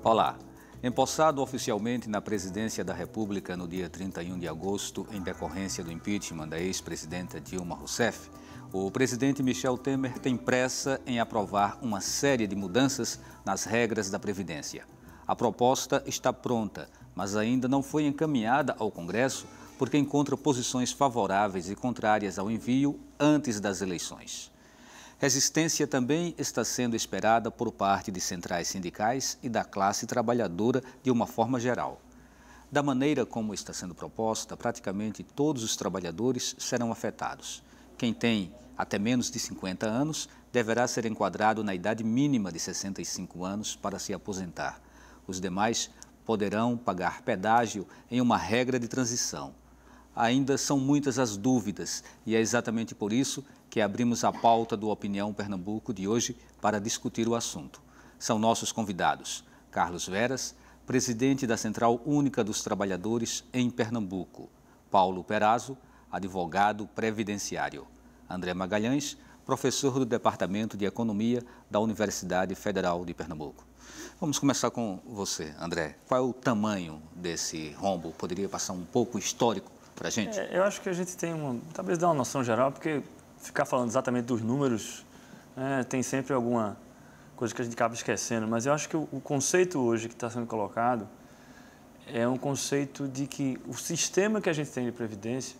Olá. Empossado oficialmente na presidência da República no dia 31 de agosto, em decorrência do impeachment da ex-presidenta Dilma Rousseff, o presidente Michel Temer tem pressa em aprovar uma série de mudanças nas regras da Previdência. A proposta está pronta, mas ainda não foi encaminhada ao Congresso porque encontra posições favoráveis e contrárias ao envio antes das eleições. Resistência também está sendo esperada por parte de centrais sindicais e da classe trabalhadora de uma forma geral. Da maneira como está sendo proposta, praticamente todos os trabalhadores serão afetados. Quem tem até menos de 50 anos deverá ser enquadrado na idade mínima de 65 anos para se aposentar. Os demais poderão pagar pedágio em uma regra de transição. Ainda são muitas as dúvidas e é exatamente por isso que abrimos a pauta do Opinião Pernambuco de hoje para discutir o assunto. São nossos convidados: Carlos Veras, presidente da Central Única dos Trabalhadores em Pernambuco; Paulo Perazzo, advogado previdenciário; André Magalhães, professor do Departamento de Economia da Universidade Federal de Pernambuco. Vamos começar com você, André. Qual é o tamanho desse rombo? Poderia passar um pouco histórico para a gente? Eu acho que a gente tem talvez dar uma noção geral, porque ficar falando exatamente dos números, tem sempre alguma coisa que a gente acaba esquecendo, mas eu acho que o conceito hoje que está sendo colocado é um conceito de que o sistema que a gente tem de previdência,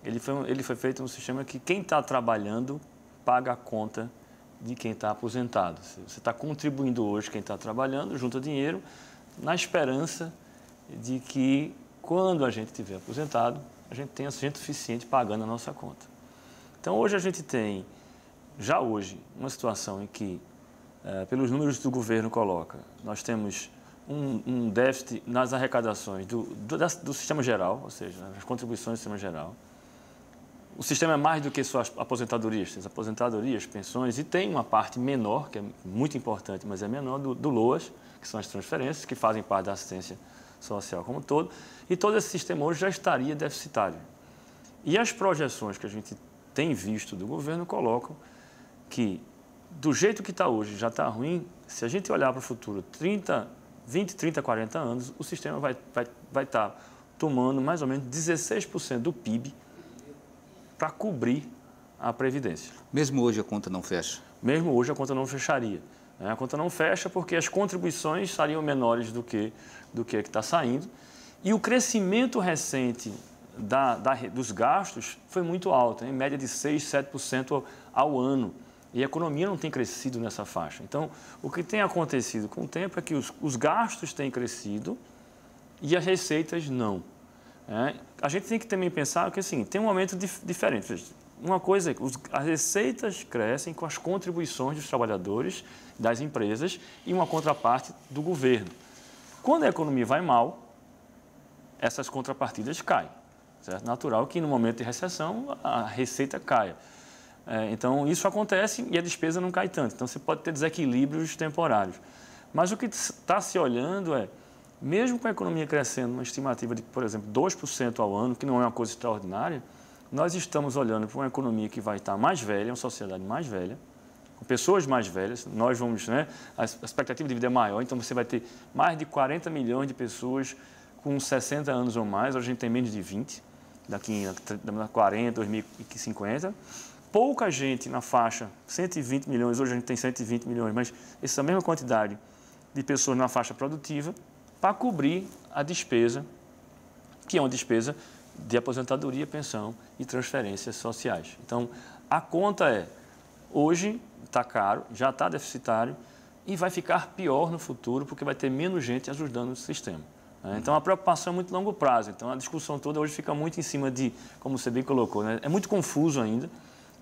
ele foi feito um sistema que quem está trabalhando paga a conta de quem está aposentado. Você está contribuindo hoje, quem está trabalhando, junta dinheiro, na esperança de que quando a gente estiver aposentado, a gente tenha gente suficiente pagando a nossa conta. Então, hoje a gente tem, já hoje, uma situação em que, pelos números que o governo coloca, nós temos um déficit nas arrecadações do sistema geral, ou seja, as contribuições do sistema geral. O sistema é mais do que só as aposentadorias, as aposentadorias, pensões, e tem uma parte menor, que é muito importante, mas é menor, do LOAS, que são as transferências, que fazem parte da assistência social como um todo, e todo esse sistema hoje já estaria deficitário. E as projeções que a gente tem visto do governo colocam que, do jeito que está hoje, já está ruim. Se a gente olhar para o futuro, 20, 30, 40 anos, o sistema vai estar tomando mais ou menos 16% do PIB para cobrir a Previdência. Mesmo hoje a conta não fecha? Mesmo hoje a conta não fecharia. A conta não fecha porque as contribuições estariam menores do que está saindo. E o crescimento recente dos gastos foi muito alto, em média de 6, 7% ao ano. E a economia não tem crescido nessa faixa. Então, o que tem acontecido com o tempo é que os gastos têm crescido e as receitas não. A gente tem que também pensar que assim, tem um momento diferente. Uma coisa é que as receitas crescem com as contribuições dos trabalhadores, das empresas, e uma contraparte do governo. Quando a economia vai mal, essas contrapartidas caem. Certo? Natural que no momento de recessão a receita caia. Então isso acontece e a despesa não cai tanto. Então você pode ter desequilíbrios temporários. Mas o que está se olhando é, mesmo com a economia crescendo, uma estimativa de, por exemplo, 2% ao ano, que não é uma coisa extraordinária, nós estamos olhando para uma economia que vai estar mais velha, uma sociedade mais velha, com pessoas mais velhas. Nós vamos, a expectativa de vida é maior, então você vai ter mais de 40 milhões de pessoas com 60 anos ou mais. Hoje a gente tem menos de 20. Daqui a 40, 2050. Pouca gente na faixa, 120 milhões, hoje a gente tem 120 milhões, mas essa mesma quantidade de pessoas na faixa produtiva para cobrir a despesa, que é uma despesa de aposentadoria, pensão e transferências sociais. Então, a conta hoje está caro, já está deficitário e vai ficar pior no futuro porque vai ter menos gente ajudando o sistema. Então, a preocupação é muito longo prazo. Então, a discussão toda hoje fica muito em cima de, como você bem colocou, É muito confuso ainda.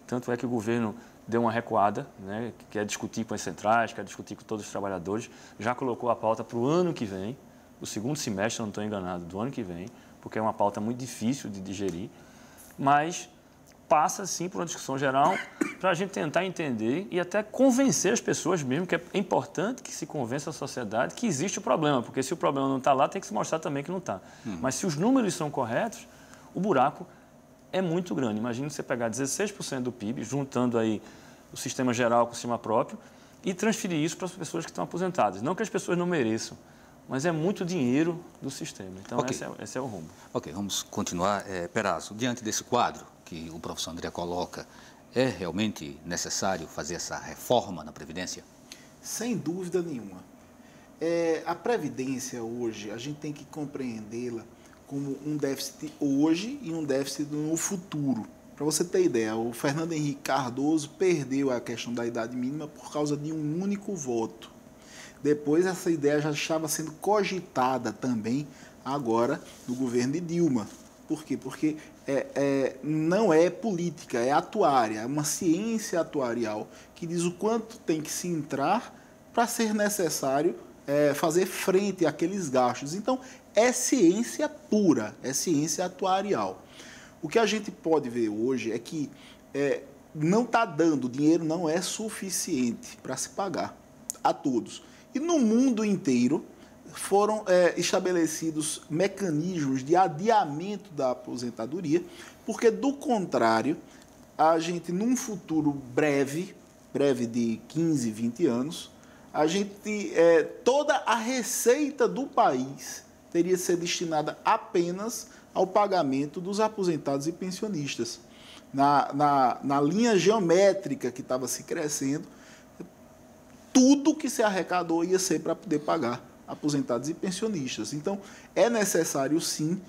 Tanto é que o governo deu uma recuada, que quer discutir com as centrais, quer discutir com todos os trabalhadores. Já colocou a pauta para o ano que vem, o segundo semestre, se não estou enganado, do ano que vem, porque é uma pauta muito difícil de digerir. Mas passa, sim, por uma discussão geral para a gente tentar entender e até convencer as pessoas mesmo, que é importante que se convença a sociedade que existe o problema, porque se o problema não está lá, tem que se mostrar também que não está. Mas se os números são corretos, o buraco é muito grande. Imagina você pegar 16% do PIB, juntando aí o sistema geral com o sistema próprio, e transferir isso para as pessoas que estão aposentadas. Não que as pessoas não mereçam, mas é muito dinheiro do sistema. Então, Okay. esse é o rumo. Ok, vamos continuar. Perazzo, diante desse quadro que o professor André coloca, é realmente necessário fazer essa reforma na Previdência? Sem dúvida nenhuma. A Previdência hoje, a gente tem que compreendê-la como um déficit hoje e um déficit no futuro. Para você ter ideia, o Fernando Henrique Cardoso perdeu a questão da idade mínima por causa de um único voto. Depois essa ideia já estava sendo cogitada também agora no governo de Dilma. Por quê? Porque não é política, é atuária, é uma ciência atuarial que diz o quanto tem que se entrar para ser necessário fazer frente àqueles gastos. Então, é ciência pura, é ciência atuarial. O que a gente pode ver hoje é que não está dando, o dinheiro não é suficiente para se pagar a todos. E no mundo inteiro foram estabelecidos mecanismos de adiamento da aposentadoria, porque, do contrário, a gente, num futuro breve de 15, 20 anos, a gente, toda a receita do país teria que ser destinada apenas ao pagamento dos aposentados e pensionistas. Na linha geométrica que estava se crescendo, tudo que se arrecadou ia ser para poder pagar aposentados e pensionistas. Então, é necessário, sim,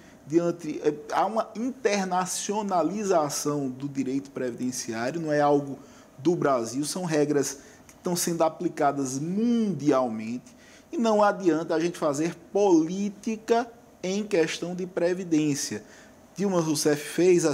há uma internacionalização do direito previdenciário, não é algo do Brasil, são regras que estão sendo aplicadas mundialmente e não adianta a gente fazer política em questão de previdência. Dilma Rousseff fez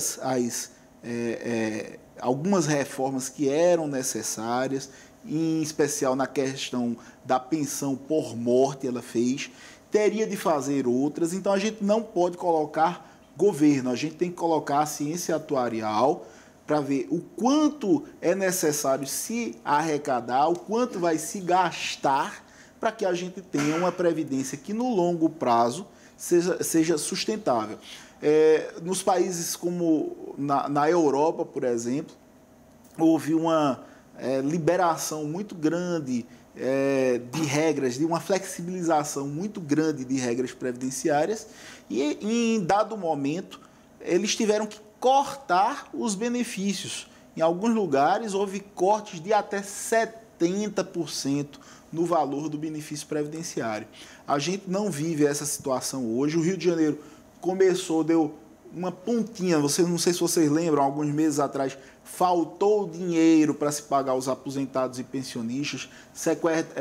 algumas reformas que eram necessárias, em especial na questão da pensão por morte, ela fez, teria de fazer outras, então a gente não pode colocar governo, a gente tem que colocar a ciência atuarial para ver o quanto é necessário se arrecadar, o quanto vai se gastar para que a gente tenha uma previdência que no longo prazo seja sustentável. Nos países como na Europa, por exemplo, houve uma liberação muito grande de regras, de uma flexibilização muito grande de regras previdenciárias e, em dado momento, eles tiveram que cortar os benefícios. Em alguns lugares, houve cortes de até 70% no valor do benefício previdenciário. A gente não vive essa situação hoje. O Rio de Janeiro deu uma pontinha, não sei se vocês lembram, alguns meses atrás, faltou dinheiro para se pagar os aposentados e pensionistas,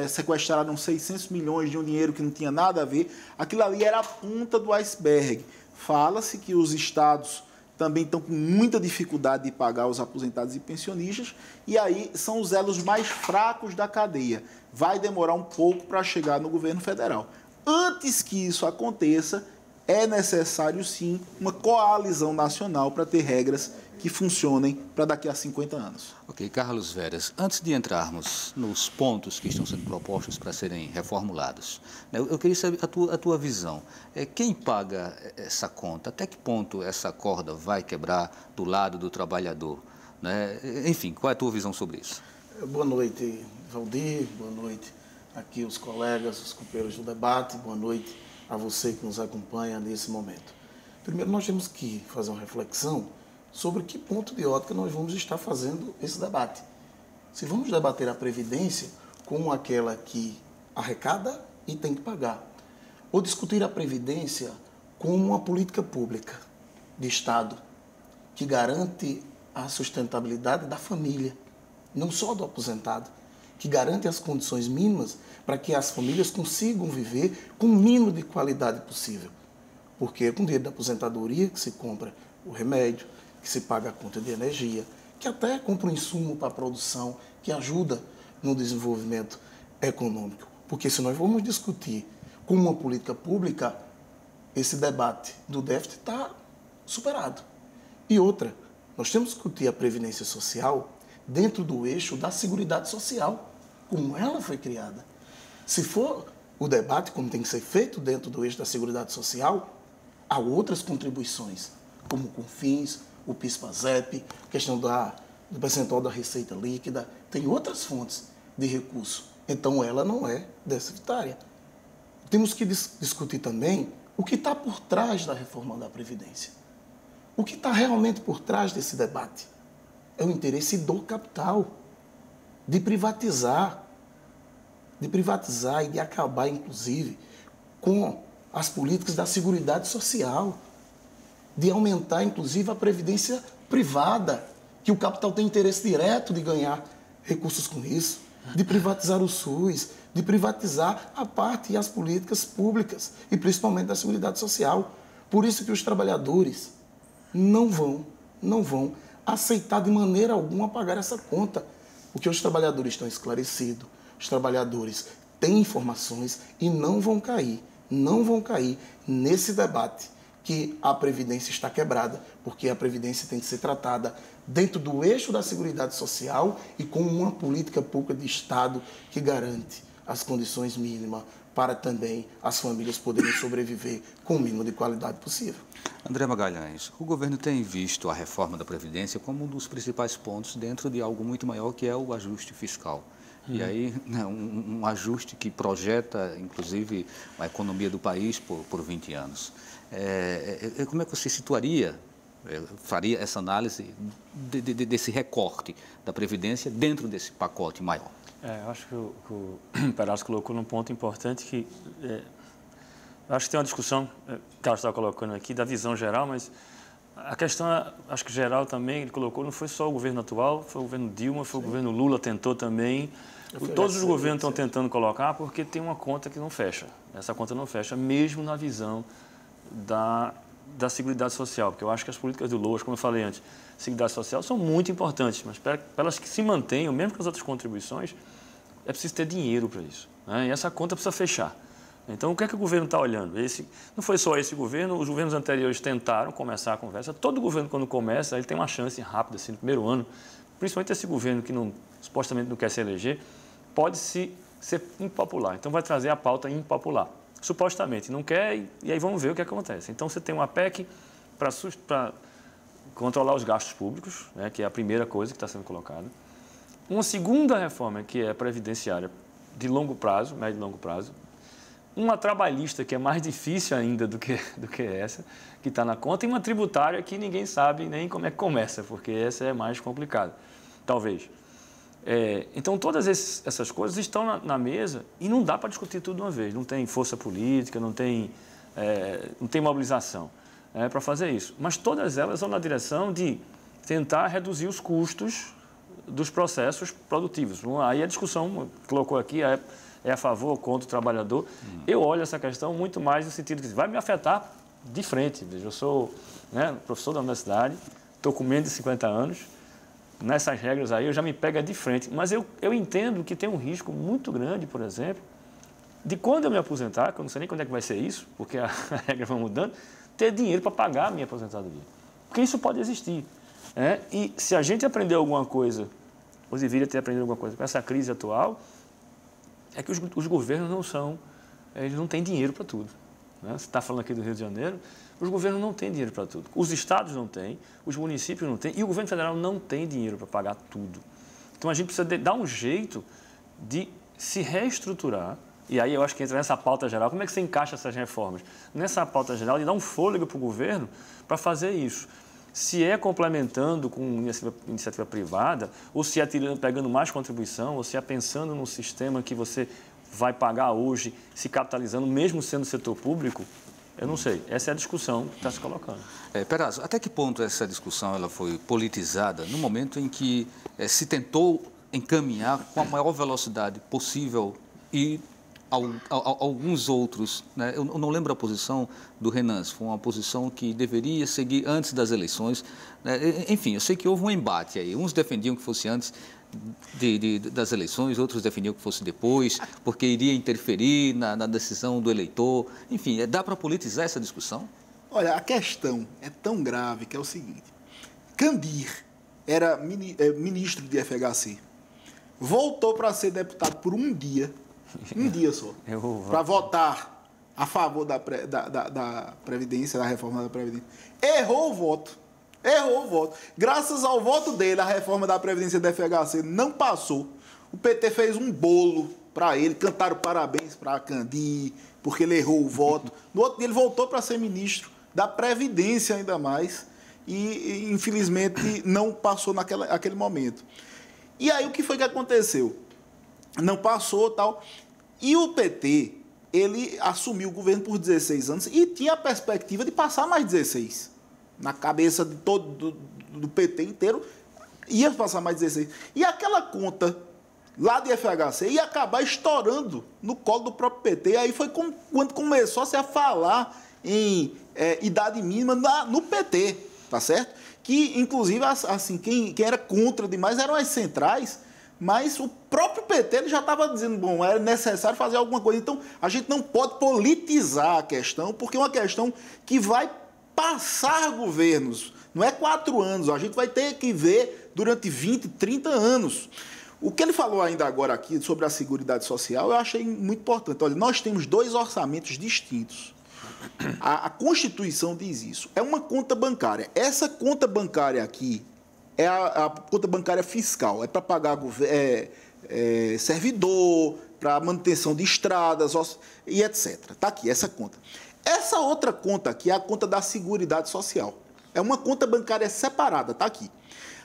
sequestraram 600 milhões de um dinheiro que não tinha nada a ver. Aquilo ali era a ponta do iceberg. Fala-se que os estados também estão com muita dificuldade de pagar os aposentados e pensionistas, e aí são os elos mais fracos da cadeia. Vai demorar um pouco para chegar no governo federal. Antes que isso aconteça, é necessário, sim, uma coalizão nacional para ter regras que funcionem para daqui a 50 anos. Ok, Carlos Veras, antes de entrarmos nos pontos que estão sendo propostos para serem reformulados, eu queria saber a tua visão. Quem paga essa conta? Até que ponto essa corda vai quebrar do lado do trabalhador? Enfim, qual é a tua visão sobre isso? Boa noite, Valdir. Boa noite aqui os colegas, os companheiros do debate. Boa noite a você que nos acompanha nesse momento. Primeiro, nós temos que fazer uma reflexão sobre que ponto de ótica nós vamos estar fazendo esse debate. Se vamos debater a Previdência como aquela que arrecada e tem que pagar, ou discutir a Previdência como uma política pública de Estado que garante a sustentabilidade da família, não só do aposentado, que garante as condições mínimas para que as famílias consigam viver com o mínimo de qualidade possível. Porque é com o dinheiro da aposentadoria que se compra o remédio, que se paga a conta de energia, que até compra um insumo para a produção, que ajuda no desenvolvimento econômico. Porque se nós vamos discutir como uma política pública, esse debate do déficit está superado. E outra, nós temos que discutir a previdência social dentro do eixo da Seguridade Social, como ela foi criada. Se for o debate como tem que ser feito dentro do eixo da Seguridade Social, há outras contribuições, como o CONFINS, o PIS/PASEP, questão do percentual da receita líquida, tem outras fontes de recurso. Então, ela não é deficitária. temos que discutir também o que está por trás da reforma da Previdência. O que está realmente por trás desse debate é o interesse do capital, de privatizar e de acabar, inclusive, com as políticas da Seguridade Social, de aumentar, inclusive, a previdência privada, que o capital tem interesse direto de ganhar recursos com isso, de privatizar o SUS, de privatizar a parte e as políticas públicas, e principalmente da Seguridade Social. Por isso que os trabalhadores não vão aceitar de maneira alguma pagar essa conta, porque os trabalhadores estão esclarecidos, os trabalhadores têm informações e não vão cair nesse debate que a Previdência está quebrada, porque a Previdência tem que ser tratada dentro do eixo da Seguridade Social e com uma política pública de Estado que garante as condições mínimas para também as famílias poderem sobreviver com o mínimo de qualidade possível. André Magalhães, o governo tem visto a reforma da Previdência como um dos principais pontos dentro de algo muito maior, que é o ajuste fiscal. E aí, um ajuste que projeta, inclusive, a economia do país por 20 anos. Como é que você situaria, faria essa análise desse recorte da Previdência dentro desse pacote maior? Eu acho que o Perazzo colocou num ponto importante que... eu acho que tem uma discussão, o Carlos estava colocando aqui, da visão geral, mas a questão, acho que geral também, ele colocou, não foi só o governo atual, foi o governo Dilma, foi o governo Lula, tentou também. Todos os governos estão tentando colocar porque tem uma conta que não fecha. Essa conta não fecha, mesmo na visão da Seguridade Social, porque eu acho que as políticas do Loas, como eu falei antes, Seguridade Social são muito importantes, mas para elas que se mantenham, mesmo com as outras contribuições, é preciso ter dinheiro para isso, né? E essa conta precisa fechar. Então, o que é que o governo está olhando? Não foi só esse governo, os governos anteriores tentaram começar a conversa. Todo governo, quando começa, ele tem uma chance rápida, assim, no primeiro ano, principalmente esse governo que supostamente não quer se eleger, pode ser impopular. Então, vai trazer a pauta impopular. Supostamente não quer, e aí vamos ver o que acontece. Então, você tem uma PEC para controlar os gastos públicos, né, que é a primeira coisa que está sendo colocada. Uma segunda reforma, que é a previdenciária de longo prazo, médio e longo prazo. Uma trabalhista, que é mais difícil ainda do que essa, que está na conta, e uma tributária que ninguém sabe nem como é que começa, porque essa é mais complicada, talvez. Então, todas essas coisas estão na mesa e não dá para discutir tudo de uma vez. Não tem força política, não tem mobilização para fazer isso. Mas todas elas vão na direção de tentar reduzir os custos dos processos produtivos. Aí a discussão que colocou aqui é a favor ou contra o trabalhador. Eu olho essa questão muito mais no sentido que vai me afetar de frente. Veja, eu sou professor da universidade, estou com menos de 50 anos, nessas regras aí eu já me pego de frente. Mas eu entendo que tem um risco muito grande, por exemplo, de quando eu me aposentar, que eu não sei nem quando é que vai ser isso, porque a regra vai mudando, ter dinheiro para pagar a minha aposentadoria. Porque isso pode existir. E se a gente aprender alguma coisa, ou deveria ter aprendido alguma coisa com essa crise atual, é que os governos eles não têm dinheiro para tudo. Você está falando aqui do Rio de Janeiro, os governos não têm dinheiro para tudo. Os estados não têm, os municípios não têm, e o governo federal não tem dinheiro para pagar tudo. Então, a gente precisa dar um jeito de se reestruturar, e aí eu acho que entra nessa pauta geral. Como é que você encaixa essas reformas? Nessa pauta geral, de dar um fôlego para o governo para fazer isso. Se é complementando com iniciativa privada, ou se é pegando mais contribuição, ou se é pensando num sistema que você vai pagar hoje, se capitalizando, mesmo sendo setor público, eu não sei. Essa é a discussão que está se colocando. Perazzo, até que ponto essa discussão ela foi politizada no momento em que se tentou encaminhar com a maior velocidade possível e alguns outros, né? Eu não lembro a posição do Renan, foi uma posição que deveria seguir antes das eleições, né? Enfim, eu sei que houve um embate aí, uns defendiam que fosse antes das eleições, outros defendiam que fosse depois, porque iria interferir na decisão do eleitor, enfim, dá para politizar essa discussão? Olha, a questão é tão grave que é o seguinte, Candir era ministro de FHC, voltou para ser deputado por um dia só, para votar a favor da Previdência, da reforma da Previdência. Errou o voto. Graças ao voto dele, a reforma da Previdência da FHC não passou. O PT fez um bolo para ele, cantaram parabéns para Candir, porque ele errou o voto. No outro dia ele voltou para ser ministro da Previdência ainda mais e infelizmente não passou naquele momento. E aí o que foi que aconteceu? Não passou tal. E o PT, ele assumiu o governo por 16 anos e tinha a perspectiva de passar mais 16. Na cabeça de todo do PT inteiro, ia passar mais 16. E aquela conta lá de FHC ia acabar estourando no colo do próprio PT. Aí foi quando começou a se falar em idade mínima no PT, tá certo? Que, inclusive, assim, quem era contra demais eram as centrais, mas o próprio PT ele já estava dizendo, bom, era necessário fazer alguma coisa. Então, a gente não pode politizar a questão, porque é uma questão que vai passar governos. Não é 4 anos, a gente vai ter que ver durante 20, 30 anos. O que ele falou ainda agora aqui sobre a Seguridade Social, eu achei muito importante. Olha, nós temos 2 orçamentos distintos. A Constituição diz isso. É uma conta bancária. Essa conta bancária aqui é a conta bancária fiscal. É para pagar servidor, para manutenção de estradas e etc. Está aqui, essa conta. Essa outra conta aqui é a conta da Seguridade Social. É uma conta bancária separada, está aqui.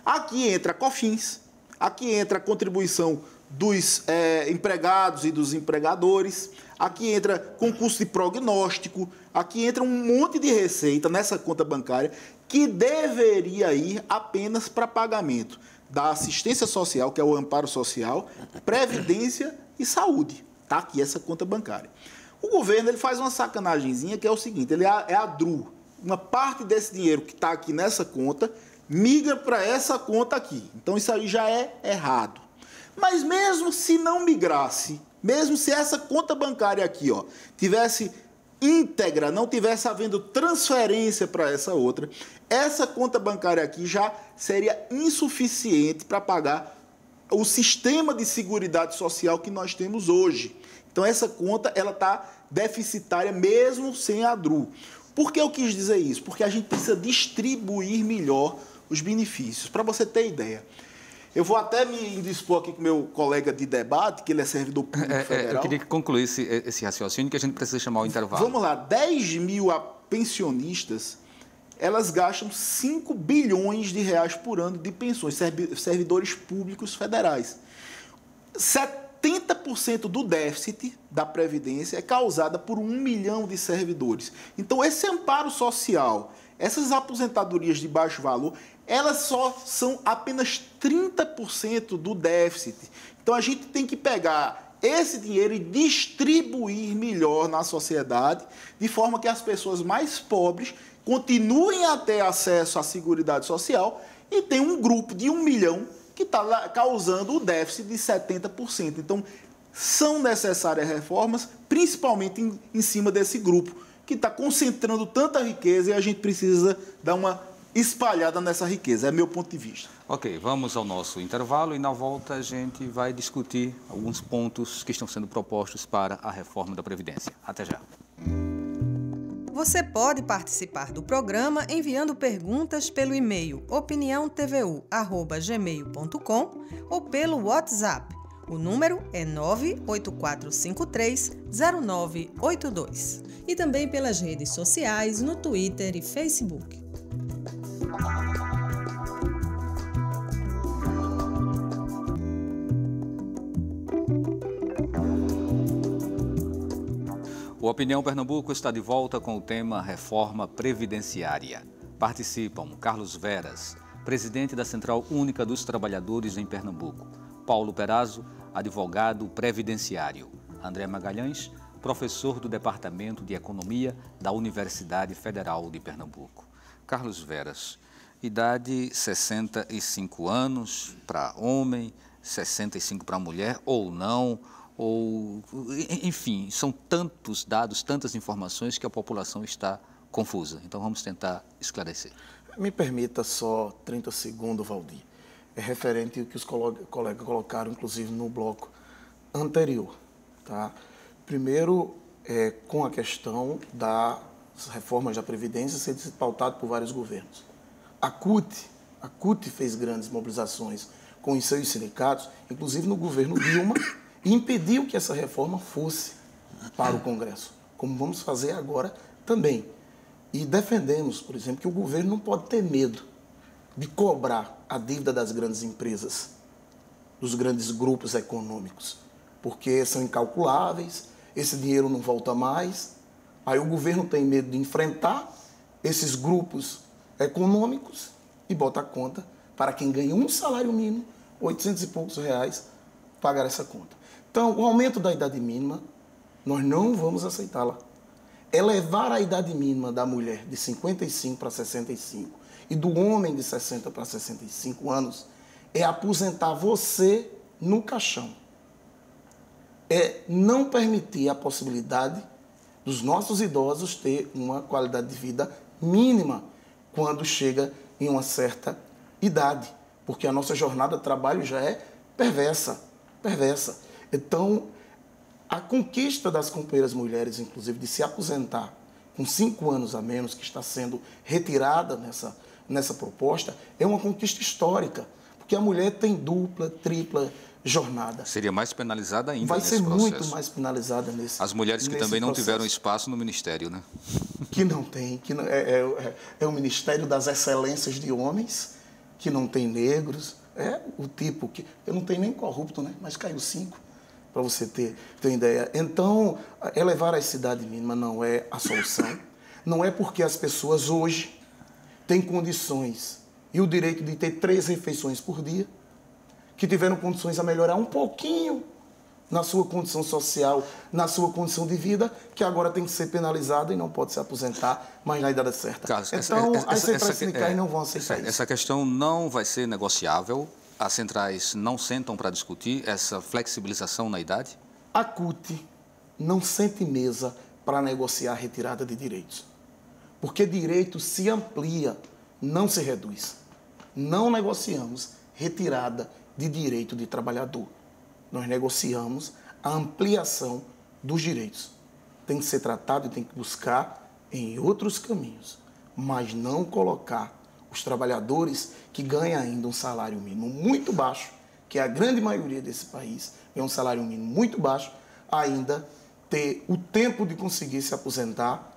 Aqui entra COFINS, aqui entra a contribuição dos empregados e dos empregadores, aqui entra concurso de prognóstico, aqui entra um monte de receita nessa conta bancária que deveria ir apenas para pagamento da assistência social, que é o amparo social, previdência e saúde. Está aqui essa conta bancária. O governo ele faz uma sacanagemzinha que é o seguinte, ele é a DRU. Uma parte desse dinheiro que está aqui nessa conta migra para essa conta aqui. Então isso aí já é errado. Mas mesmo se não migrasse, mesmo se essa conta bancária aqui tivesse íntegra, não tivesse havendo transferência para essa outra, essa conta bancária aqui já seria insuficiente para pagar o sistema de seguridade social que nós temos hoje. Então essa conta ela está deficitária mesmo sem a DRU. Por que eu quis dizer isso? Porque a gente precisa distribuir melhor os benefícios. Para você ter ideia, eu vou até me indispor aqui com o meu colega de debate, que ele é servidor público federal. Eu queria que concluísse esse raciocínio, que a gente precisa chamar o intervalo. Vamos lá, 10 mil pensionistas, elas gastam 5 bilhões de reais por ano de pensões, servidores públicos federais. 70% do déficit da Previdência é causada por 1 milhão de servidores. Então, esse amparo social, essas aposentadorias de baixo valor, elas só são apenas 30% do déficit. Então, a gente tem que pegar esse dinheiro e distribuir melhor na sociedade, de forma que as pessoas mais pobres continuem a ter acesso à Seguridade Social e tem um grupo de 1 milhão que está causando o déficit de 70%. Então, são necessárias reformas, principalmente em cima desse grupo, que está concentrando tanta riqueza e a gente precisa dar uma espalhada nessa riqueza. É meu ponto de vista. Ok, vamos ao nosso intervalo e na volta a gente vai discutir alguns pontos que estão sendo propostos para a reforma da Previdência. Até já. Você pode participar do programa enviando perguntas pelo e-mail opiniãotvu@gmail.com ou pelo WhatsApp. O número é 984530982. E também pelas redes sociais, no Twitter e Facebook. O Opinião Pernambuco está de volta com o tema Reforma Previdenciária. Participam Carlos Veras, presidente da Central Única dos Trabalhadores em Pernambuco, Paulo Perazzo, advogado previdenciário, André Magalhães, professor do Departamento de Economia da Universidade Federal de Pernambuco. Carlos Veras, idade 65 anos para homem, 65 para mulher ou não, enfim, são tantos dados, tantas informações que a população está confusa. Então vamos tentar esclarecer. Me permita só 30 segundos, Valdir. É referente ao que os colegas colocaram, inclusive, no bloco anterior. Tá? Primeiro, com a questão das reformas da Previdência sendo pautado por vários governos. A CUT fez grandes mobilizações com os seus sindicatos, inclusive no governo Dilma, e impediu que essa reforma fosse para o Congresso. como vamos fazer agora também. E defendemos, por exemplo, que o governo não pode ter medo de cobrar a dívida das grandes empresas, dos grandes grupos econômicos, porque são incalculáveis, esse dinheiro não volta mais. Aí o governo tem medo de enfrentar esses grupos econômicos e bota a conta para quem ganha um salário mínimo, 800 e poucos reais, pagar essa conta. Então, o aumento da idade mínima, nós não vamos aceitá-la. Elevar a idade mínima da mulher de 55 para 65 e do homem de 60 para 65 anos é aposentar você no caixão. É não permitir a possibilidade dos nossos idosos ter uma qualidade de vida mínima quando chega em uma certa idade, porque a nossa jornada de trabalho já é perversa. Então, a conquista das companheiras mulheres, inclusive, de se aposentar com 5 anos a menos, que está sendo retirada nessa proposta, é uma conquista histórica, porque a mulher tem dupla, tripla jornada. Seria mais penalizada ainda Vai nesse ser processo. muito mais penalizada nesse processo. As mulheres que também não tiveram espaço no Ministério, né? Que não tem, é o Ministério das Excelências de Homens, que não tem negros, é o tipo que... Eu não tenho nem corrupto, né? Mas caiu 5, para você ter ideia. Então, elevar a idade mínima não é a solução. Não é porque as pessoas hoje têm condições e o direito de ter 3 refeições por dia, que tiveram condições a melhorar um pouquinho na sua condição social, na sua condição de vida, que agora tem que ser penalizado e não pode se aposentar, mas na idade certa. Carlos, então, as centrais sindicais não vão aceitar isso. Essa questão não vai ser negociável? As centrais não sentam para discutir essa flexibilização na idade? A CUT não sente mesa para negociar a retirada de direitos. Porque direito se amplia, não se reduz. Não negociamos retirada de direito de trabalhador. Nós negociamos a ampliação dos direitos. Tem que ser tratado e tem que buscar em outros caminhos, mas não colocar os trabalhadores que ganham ainda um salário mínimo muito baixo, que é a grande maioria desse país, ganha um salário mínimo muito baixo, ainda ter o tempo de conseguir se aposentar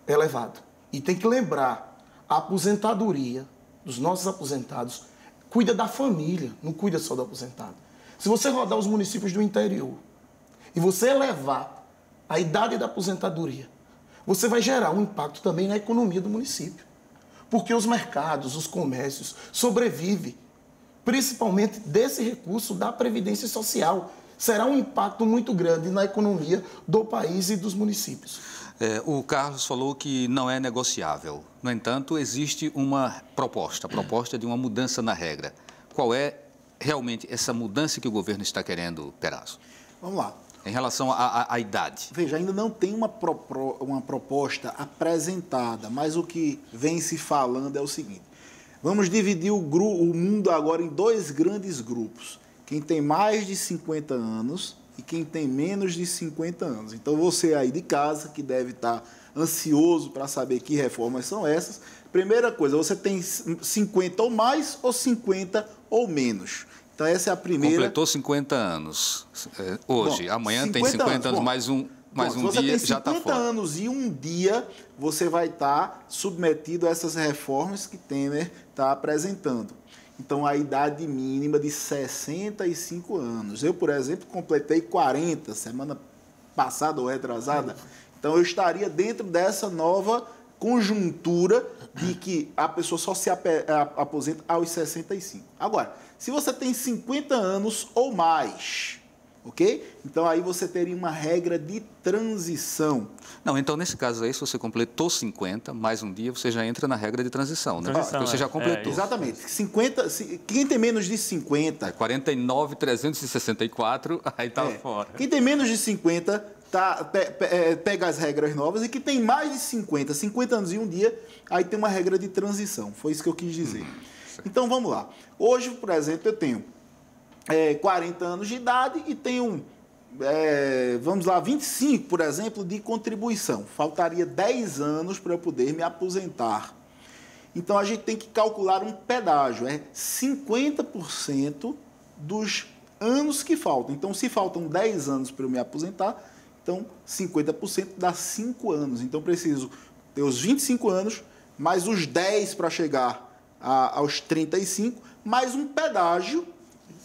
elevado. E tem que lembrar, a aposentadoria dos nossos aposentados cuida da família, não cuida só do aposentado. Se você rodar os municípios do interior e você elevar a idade da aposentadoria, você vai gerar um impacto também na economia do município. Porque os mercados, os comércios sobrevivem, principalmente desse recurso da Previdência Social. Será um impacto muito grande na economia do país e dos municípios. O Carlos falou que não é negociável. No entanto, existe uma proposta, a proposta de uma mudança na regra. Qual é realmente essa mudança que o governo está querendo, Perazzo? Vamos lá. Em relação à idade. Veja, ainda não tem uma proposta apresentada, mas o que vem se falando é o seguinte. Vamos dividir o mundo agora em 2 grandes grupos. Quem tem mais de 50 anos e quem tem menos de 50 anos. Então, você aí de casa, que deve estar ansioso para saber que reformas são essas, primeira coisa, você tem 50 ou mais ou 50 ou menos. Então, essa é a primeira... Completou 50 anos hoje. Bom, amanhã tem 50 anos, mais um dia, já está fora. Se você tem 50 anos e um dia, você vai estar submetido a essas reformas que Temer está apresentando. Então, a idade mínima de 65 anos. Eu, por exemplo, completei 40 semana passada ou retrasada. Então, eu estaria dentro dessa nova conjuntura de que a pessoa só se aposenta aos 65. Agora, se você tem 50 anos ou mais, ok? Então, aí você teria uma regra de transição. Não, então, nesse caso aí, se você completou 50, mais um dia, você já entra na regra de transição, né? Porque você já completou. Exatamente. 50, quem tem menos de 50... 49.364, aí está fora. Quem tem menos de 50... pega as regras novas, e que tem mais de 50 anos e um dia, aí tem uma regra de transição. Foi isso que eu quis dizer. Então, vamos lá. Hoje, por exemplo, eu tenho 40 anos de idade e tenho, vamos lá, 25, por exemplo, de contribuição. Faltaria 10 anos para eu poder me aposentar. Então, a gente tem que calcular um pedágio, 50% dos anos que faltam. Então, se faltam 10 anos para eu me aposentar, Então, 50% dá 5 anos. Então, preciso ter os 25 anos, mais os 10 para chegar aos 35, mais um pedágio,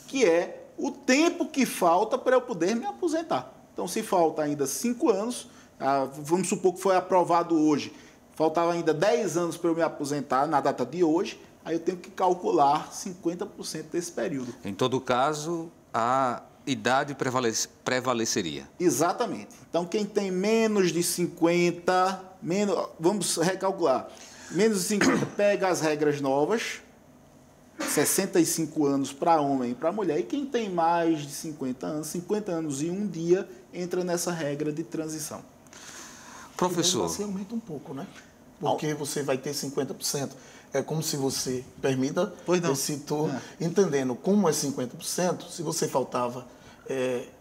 que é o tempo que falta para eu poder me aposentar. Então, se falta ainda 5 anos, vamos supor que foi aprovado hoje, faltava ainda 10 anos para eu me aposentar na data de hoje, aí eu tenho que calcular 50% desse período. Em todo caso, a idade prevaleceria. Exatamente. Então, quem tem menos de 50, vamos recalcular, menos de 50 pega as regras novas, 65 anos para homem e para mulher, e quem tem mais de 50 anos e um dia, entra nessa regra de transição. Professor... Você aumenta um pouco, né? Porque você vai ter 50%. É como se você, permita, citou, entendendo como é 50%, se você faltava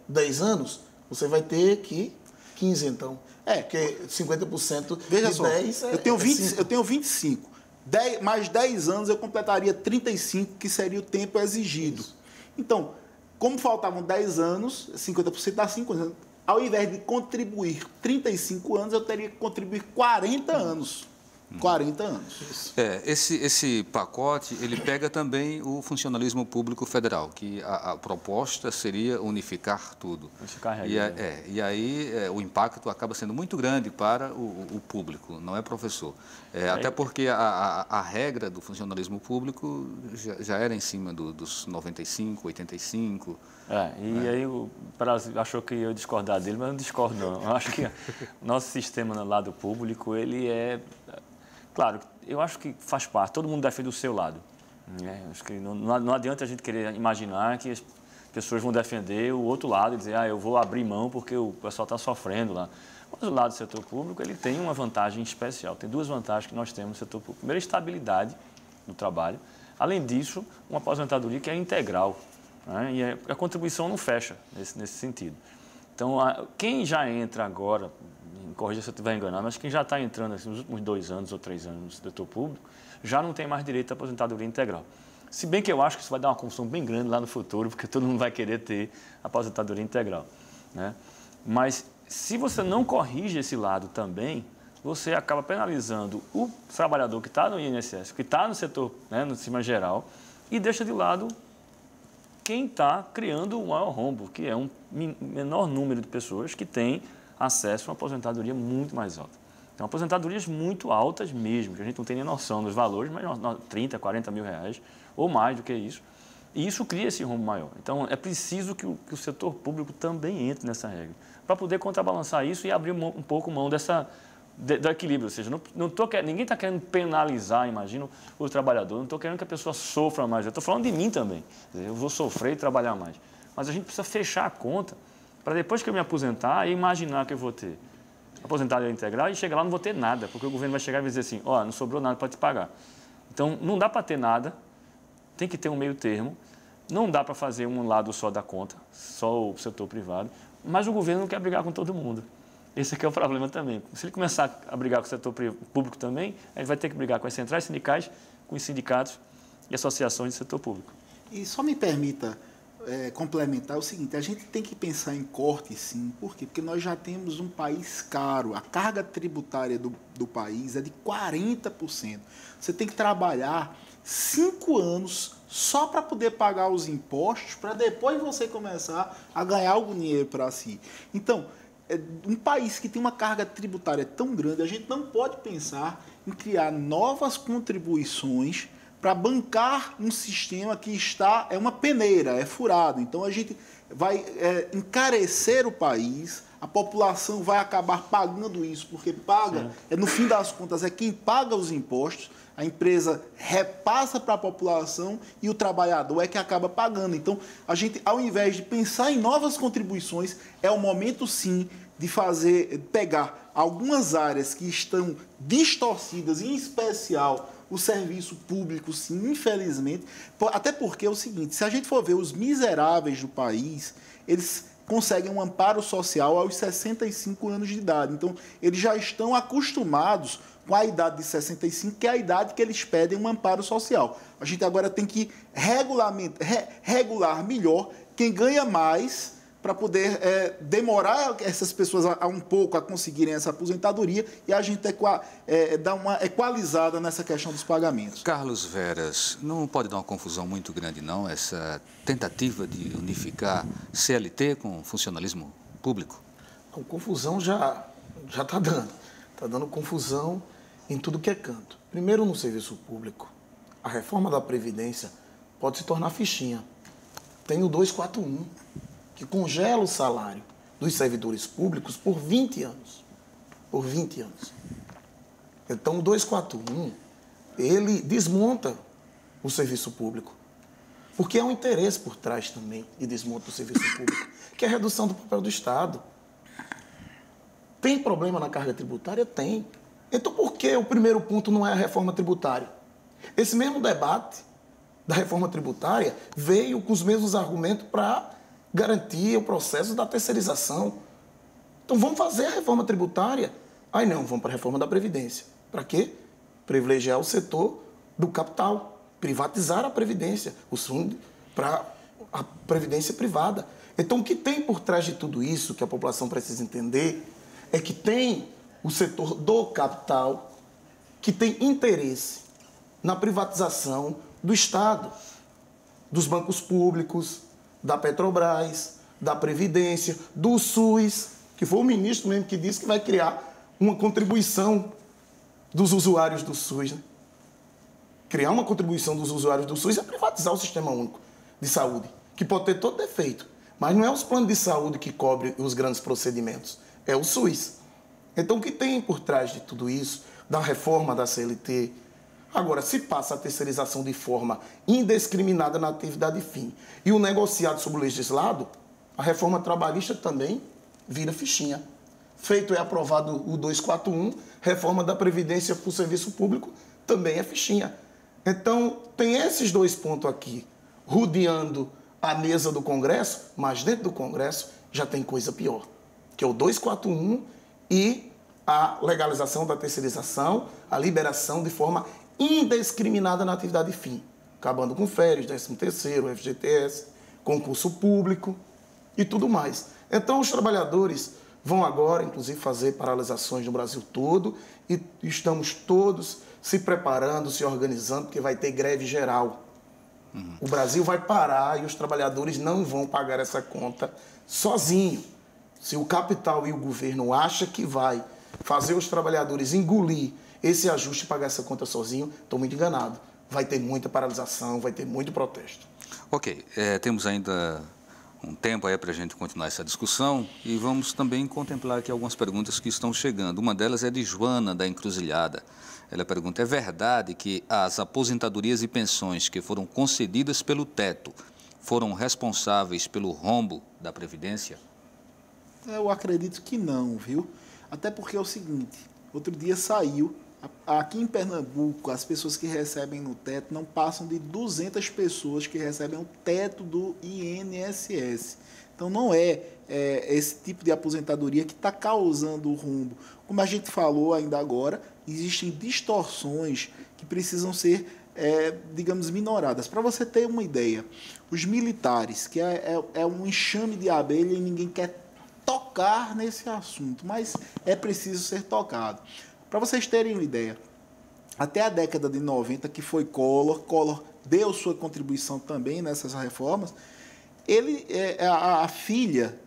10 anos, você vai ter que 15, então. Porque 50% veja de só, 10 eu tenho 25. Mais 10 anos eu completaria 35, que seria o tempo exigido. Isso. Então, como faltavam 10 anos, 50% dá 5 anos. Ao invés de contribuir 35 anos, eu teria que contribuir 40 anos. 40 anos. Isso. Esse pacote, ele pega também o funcionalismo público federal, que a proposta seria unificar tudo. E aí o impacto acaba sendo muito grande para o público, não é, professor? Até porque a regra do funcionalismo público já era em cima dos 95, 85... E aí o Brasil achou que eu ia discordar dele, mas não discordo não. Eu acho que o nosso sistema no lado público, ele é... Claro, eu acho que faz parte, todo mundo defende o seu lado. Né? Acho que não adianta a gente querer imaginar que as pessoas vão defender o outro lado e dizer, eu vou abrir mão porque o pessoal está sofrendo lá. Mas o lado do setor público, ele tem uma vantagem especial, tem duas vantagens que nós temos no setor público. Primeiro, a estabilidade do trabalho. Além disso, uma aposentadoria que é integral. Né? E a contribuição não fecha nesse sentido. Então, quem já entra agora, me corrija se eu estiver enganado, mas quem já está entrando assim, nos últimos 2 anos ou 3 anos no setor público, já não tem mais direito à aposentadoria integral. Se bem que eu acho que isso vai dar uma confusão bem grande lá no futuro, porque todo mundo vai querer ter aposentadoria integral. Né? Mas, se você não corrige esse lado também, você acaba penalizando o trabalhador que está no INSS, que está no setor, né, no sistema geral, e deixa de lado quem está criando o maior rombo, que é um menor número de pessoas que têm acesso a uma aposentadoria muito mais alta. Então, aposentadorias muito altas mesmo, que a gente não tem nem noção dos valores, mas 30, 40 mil reais, ou mais do que isso. E isso cria esse rombo maior. Então, é preciso que o setor público também entre nessa regra, para poder contrabalançar isso e abrir um pouco mão do equilíbrio. Ou seja, ninguém está querendo penalizar, imagino, o trabalhador. Não estou querendo que a pessoa sofra mais. Eu estou falando de mim também. Eu vou sofrer e trabalhar mais. Mas a gente precisa fechar a conta para depois que eu me aposentar, imaginar que eu vou ter aposentadoria integral e chegar lá não vou ter nada, porque o governo vai chegar e vai dizer assim, não sobrou nada para te pagar. Então, não dá para ter nada, tem que ter um meio termo, não dá para fazer um lado só da conta, só o setor privado, mas o governo não quer brigar com todo mundo. Esse aqui é o problema também. Se ele começar a brigar com o setor público também, ele vai ter que brigar com as centrais sindicais, com os sindicatos e associações do setor público. E só me permita complementar o seguinte, a gente tem que pensar em corte, sim. Por quê? Porque nós já temos um país caro. A carga tributária do país é de 40%. Você tem que trabalhar 5 anos só para poder pagar os impostos, para depois você começar a ganhar algum dinheiro para si. Então, um país que tem uma carga tributária tão grande, a gente não pode pensar em criar novas contribuições para bancar um sistema que é uma peneira, é furado. Então, a gente vai encarecer o país, a população vai acabar pagando isso, porque paga, no fim das contas, é quem paga os impostos, a empresa repassa para a população e o trabalhador é que acaba pagando. Então, a gente, ao invés de pensar em novas contribuições, é o momento, sim, de pegar algumas áreas que estão distorcidas, em especial o serviço público, sim, infelizmente. Até porque é o seguinte, se a gente for ver os miseráveis do país, eles conseguem um amparo social aos 65 anos de idade. Então, eles já estão acostumados com a idade de 65, que é a idade que eles pedem um amparo social. A gente agora tem que regular melhor quem ganha mais para poder demorar essas pessoas um pouco a conseguirem essa aposentadoria e a gente dar uma equalizada nessa questão dos pagamentos. Carlos Veras, não pode dar uma confusão muito grande, não, essa tentativa de unificar CLT com funcionalismo público? Então, confusão já está dando. Está dando confusão em tudo que é canto. Primeiro, no serviço público, a reforma da Previdência pode se tornar fichinha. Tem o 241, que congela o salário dos servidores públicos por 20 anos. Por 20 anos. Então, o 241, ele desmonta o serviço público. Porque há um interesse por trás também de desmonte do serviço público, que é a redução do papel do Estado. Tem problema na carga tributária? Tem. Então, por que o primeiro ponto não é a reforma tributária? Esse mesmo debate da reforma tributária veio com os mesmos argumentos para garantir o processo da terceirização. Então, vamos fazer a reforma tributária? Aí não, vamos para a reforma da Previdência. Para quê? Privilegiar o setor do capital, privatizar a Previdência, os fundos para a Previdência privada. Então, o que tem por trás de tudo isso, que a população precisa entender, é que tem o setor do capital que tem interesse na privatização do Estado, dos bancos públicos, da Petrobras, da Previdência, do SUS, que foi o ministro mesmo que disse que vai criar uma contribuição dos usuários do SUS. Né? Criar uma contribuição dos usuários do SUS é privatizar o Sistema Único de Saúde, que pode ter todo defeito, mas não é os planos de saúde que cobrem os grandes procedimentos, é o SUS. Então, o que tem por trás de tudo isso, da reforma da CLT? Agora, se passa a terceirização de forma indiscriminada na atividade fim e o negociado sobre o legislado, a reforma trabalhista também vira fichinha. Feito e aprovado o 241, reforma da Previdência para o serviço público também é fichinha. Então, tem esses dois pontos aqui, rodeando a mesa do Congresso, mas dentro do Congresso já tem coisa pior, que é o 241 e a legalização da terceirização, a liberação de forma indiscriminada na atividade fim, acabando com férias, 13º, FGTS, concurso público e tudo mais. Então, os trabalhadores vão agora, inclusive, fazer paralisações no Brasil todo e estamos todos se preparando, se organizando, porque vai ter greve geral. O Brasil vai parar e os trabalhadores não vão pagar essa conta sozinho. Se o capital e o governo acham que vai fazer os trabalhadores engolir esse ajuste e pagar essa conta sozinho, estou muito enganado. Vai ter muita paralisação, vai ter muito protesto. Ok, temos ainda um tempo aí para a gente continuar essa discussão e vamos também contemplar aqui algumas perguntas que estão chegando. Uma delas é de Joana, da Encruzilhada. Ela pergunta, é verdade que as aposentadorias e pensões que foram concedidas pelo teto foram responsáveis pelo rombo da Previdência? Eu acredito que não, viu? Até porque é o seguinte, outro dia saiu, aqui em Pernambuco, as pessoas que recebem no teto não passam de 200 pessoas que recebem o teto do INSS. Então, não é esse tipo de aposentadoria que está causando o rombo. Como a gente falou ainda agora, existem distorções que precisam ser, digamos, minoradas. Para você ter uma ideia, os militares, que é um enxame de abelha e ninguém quer tocar nesse assunto, mas é preciso ser tocado. Para vocês terem uma ideia, até a década de 90, que foi Collor deu sua contribuição também nessas reformas, a filha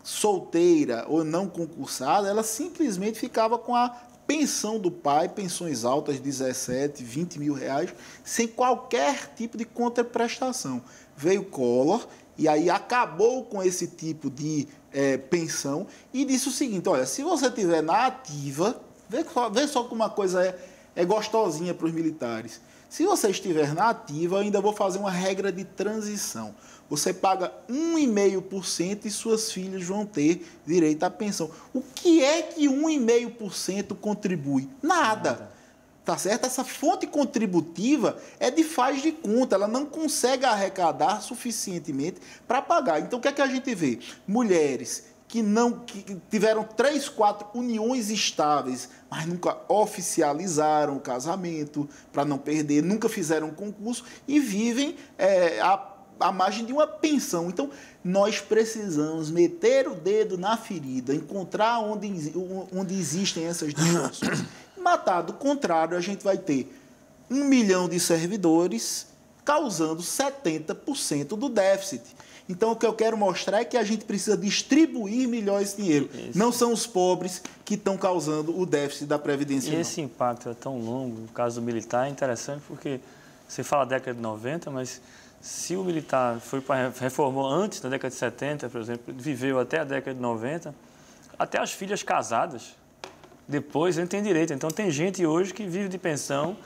solteira ou não concursada, ela simplesmente ficava com a pensão do pai, pensões altas, 17, 20 mil reais, sem qualquer tipo de contraprestação. Veio Collor e aí acabou com esse tipo de pensão e disse o seguinte, olha, se você estiver na ativa, vê só como uma coisa é gostosinha para os militares. Se você estiver na ativa, eu ainda vou fazer uma regra de transição. Você paga 1,5% e suas filhas vão ter direito à pensão. O que é que 1,5% contribui? Nada. Tá certo? Essa fonte contributiva é de faz de conta, ela não consegue arrecadar suficientemente para pagar. Então, o que é que a gente vê? Mulheres que tiveram 3, 4 uniões estáveis, mas nunca oficializaram o casamento para não perder, nunca fizeram concurso e vivem à margem de uma pensão. Então, nós precisamos meter o dedo na ferida, encontrar onde existem essas distorções, matar. Do contrário, a gente vai ter 1 milhão de servidores causando 70% do déficit. Então, o que eu quero mostrar é que a gente precisa distribuir melhor esse dinheiro. Não são os pobres que estão causando o déficit da Previdência. E esse impacto é tão longo, no caso do militar, é interessante porque você fala década de 90, mas se o militar reformou antes da década de 70, por exemplo, viveu até a década de 90, até as filhas casadas, depois ele tem direito. Então, tem gente hoje que vive de pensão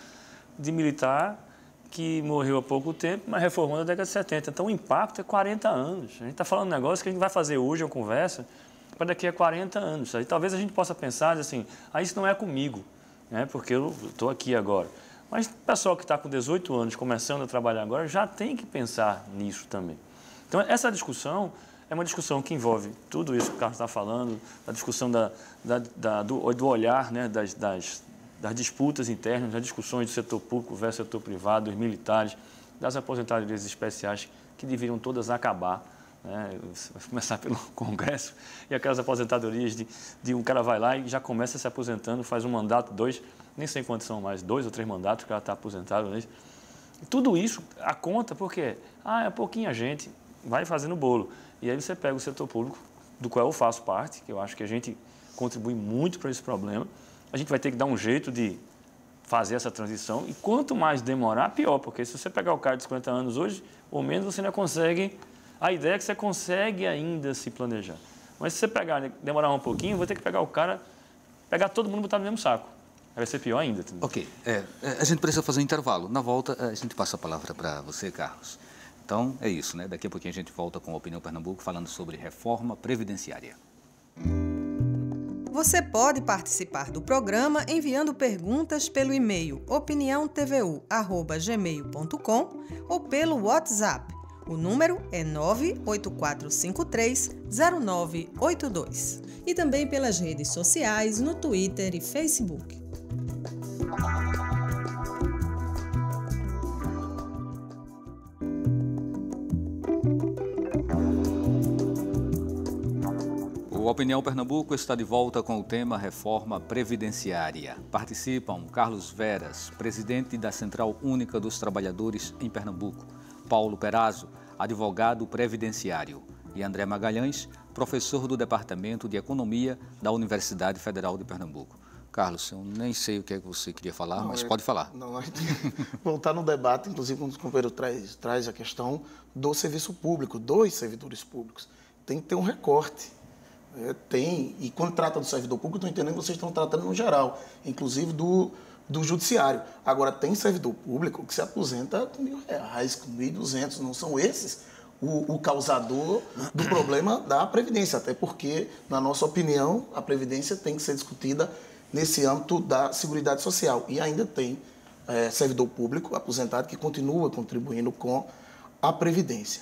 de militar que morreu há pouco tempo, mas reformou na década de 70. Então, o impacto é 40 anos. A gente está falando de um negócio que a gente vai fazer hoje, uma conversa, para daqui a 40 anos. Aí, talvez a gente possa pensar assim, isso não é comigo, né? Porque eu estou aqui agora. Mas o pessoal que está com 18 anos, começando a trabalhar agora, já tem que pensar nisso também. Então, essa discussão é uma discussão que envolve tudo isso que o Carlos está falando, a discussão do olhar, né, das disputas internas, das discussões do setor público versus setor privado, dos militares, das aposentadorias especiais, que deveriam todas acabar, né? Vai começar pelo Congresso, e aquelas aposentadorias de um cara vai lá e já começa se aposentando, faz um mandato, 2, nem sei quantos são mais, 2 ou 3 mandatos que ela está aposentado. Né? Tudo isso, a conta, porque é pouquinha gente, vai fazendo bolo. E aí você pega o setor público, do qual eu faço parte, que eu acho que a gente contribui muito para esse problema. A gente vai ter que dar um jeito de fazer essa transição e quanto mais demorar, pior, porque se você pegar o cara de 50 anos hoje, ou menos você não consegue, a ideia é que você consegue ainda se planejar. Mas se você demorar um pouquinho, vai ter que pegar o cara, pegar todo mundo e botar no mesmo saco. Vai ser pior ainda. Ok, a gente precisa fazer um intervalo. Na volta, a gente passa a palavra para você, Carlos. Então, é isso, né? Daqui a pouquinho a gente volta com a Opinião Pernambuco, falando sobre reforma previdenciária. Você pode participar do programa enviando perguntas pelo e-mail opiniãotvu@gmail.com ou pelo WhatsApp. O número é 984530982. E também pelas redes sociais, no Twitter e Facebook. O Opinião Pernambuco está de volta com o tema Reforma Previdenciária. Participam Carlos Veras, presidente da Central Única dos Trabalhadores em Pernambuco, Paulo Perazzo, advogado previdenciário, e André Magalhães, professor do Departamento de Economia da Universidade Federal de Pernambuco. Carlos, eu nem sei o que é que você queria falar, mas pode falar. Não, a gente voltar no debate, inclusive quando o companheiro traz a questão do serviço público, dos servidores públicos. Tem que ter um recorte. E quando trata do servidor público, estou entendendo que vocês estão tratando no geral, inclusive do judiciário. Agora, tem servidor público que se aposenta com R$1.000, com 1.200, não são esses o causador do problema da Previdência, até porque, na nossa opinião, a Previdência tem que ser discutida nesse âmbito da Seguridade Social. E ainda tem servidor público aposentado que continua contribuindo com a Previdência.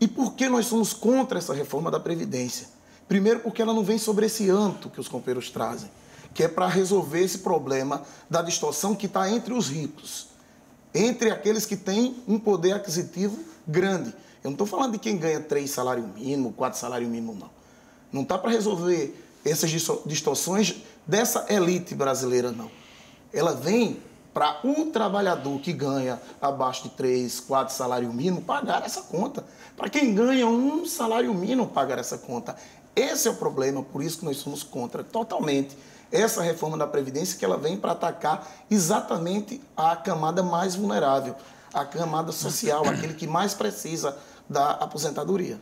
E por que nós somos contra essa reforma da Previdência? Primeiro, porque ela não vem sobre esse âmbito que os companheiros trazem, que é para resolver esse problema da distorção que está entre os ricos, entre aqueles que têm um poder aquisitivo grande. Eu não estou falando de quem ganha 3 salários mínimos, 4 salários mínimos, não. Não está para resolver essas distorções dessa elite brasileira, não. Ela vem para o trabalhador que ganha abaixo de 3, 4 salários mínimos pagar essa conta. Para quem ganha 1 salário mínimo pagar essa conta. Esse é o problema, por isso que nós somos contra totalmente essa reforma da Previdência, que ela vem para atacar exatamente a camada mais vulnerável, a camada social, aquele que mais precisa da aposentadoria.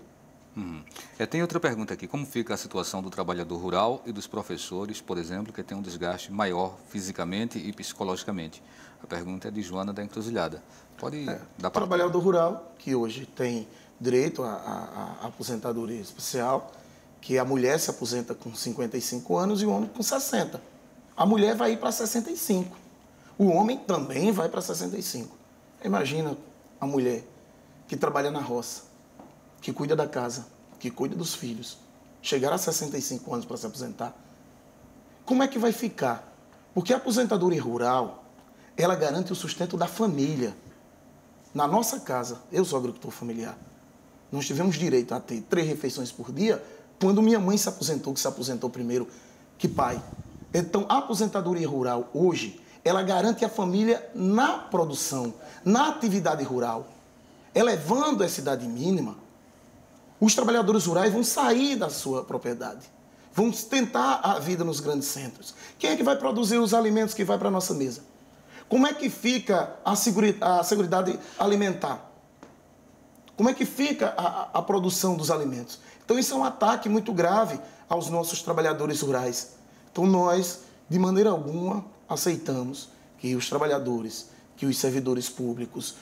Tem outra pergunta aqui. Como fica a situação do trabalhador rural e dos professores, por exemplo, que tem um desgaste maior fisicamente e psicologicamente? A pergunta é de Joana da Encruzilhada. Pode dar para... O trabalhador rural, que hoje tem direito à aposentadoria especial, que a mulher se aposenta com 55 anos e o homem com 60. A mulher vai ir para 65. O homem também vai para 65. Imagina a mulher que trabalha na roça, que cuida da casa, que cuida dos filhos, chegar a 65 anos para se aposentar. Como é que vai ficar? Porque a aposentadoria rural, ela garante o sustento da família. Na nossa casa, eu sou agricultor familiar, nós tivemos direito a ter 3 refeições por dia quando minha mãe se aposentou, que se aposentou primeiro que pai. Então, a aposentadoria rural hoje, ela garante a família na produção, na atividade rural. Elevando essa idade mínima, os trabalhadores rurais vão sair da sua propriedade, vão tentar a vida nos grandes centros. Quem é que vai produzir os alimentos que vai para a nossa mesa? Como é que fica a seguridade alimentar? Como é que fica a produção dos alimentos? Então, isso é um ataque muito grave aos nossos trabalhadores rurais. Então, nós, de maneira alguma, aceitamos que os trabalhadores, que os servidores públicos,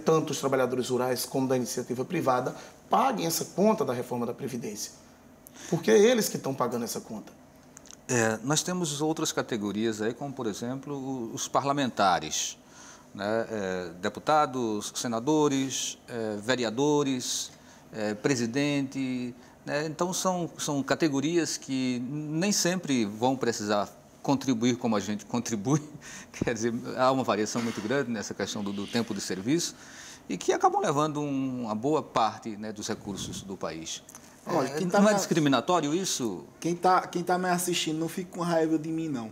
tanto os trabalhadores rurais como da iniciativa privada, paguem essa conta da reforma da Previdência. Porque é eles que estão pagando essa conta. Nós temos outras categorias aí, como, por exemplo, os parlamentares, né? Deputados, senadores, vereadores, presidente, né? Então, são categorias que nem sempre vão precisar contribuir como a gente contribui, quer dizer, há uma variação muito grande nessa questão do tempo de serviço e que acabam levando uma boa parte, né, dos recursos do país. Olha, não é discriminatório isso? Quem tá me assistindo não fica com raiva de mim, não.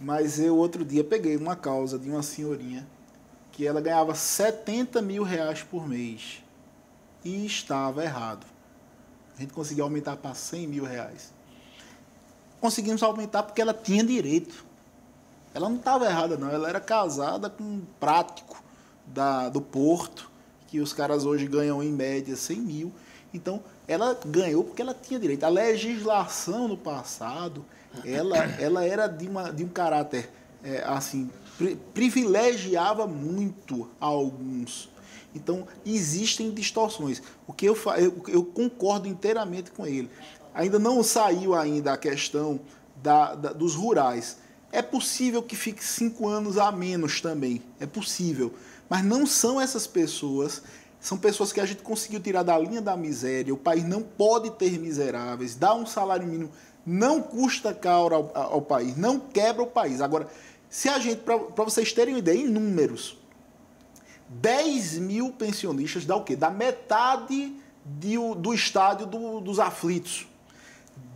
Mas eu, outro dia, peguei uma causa de uma senhorinha que ela ganhava 70 mil reais por mês e estava errado. A gente conseguiu aumentar para 100 mil reais. Conseguimos aumentar porque ela tinha direito. Ela não estava errada, não. Ela era casada com um prático do Porto, que os caras hoje ganham, em média, 100 mil. Então, ela ganhou porque ela tinha direito. A legislação no passado, ela era de um caráter, assim, privilegiava muito a alguns. Então, existem distorções. O que eu concordo inteiramente com ele. Ainda não saiu ainda a questão dos rurais. É possível que fique 5 anos a menos também. É possível. Mas não são essas pessoas. São pessoas que a gente conseguiu tirar da linha da miséria. O país não pode ter miseráveis. Dar um salário mínimo não custa caro ao país. Não quebra o país. Agora, se a gente, para vocês terem uma ideia, em números, 10 mil pensionistas dá o quê? Dá metade do estádio dos aflitos.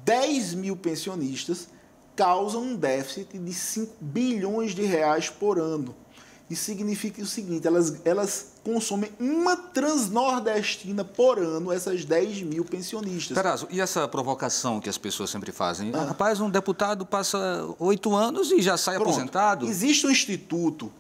10 mil pensionistas causam um déficit de 5 bilhões de reais por ano. Isso significa o seguinte, elas consomem uma transnordestina por ano, essas 10 mil pensionistas. Tarazo, e essa provocação que as pessoas sempre fazem? Rapaz, um deputado passa 8 anos e já sai aposentado. Existe um instituto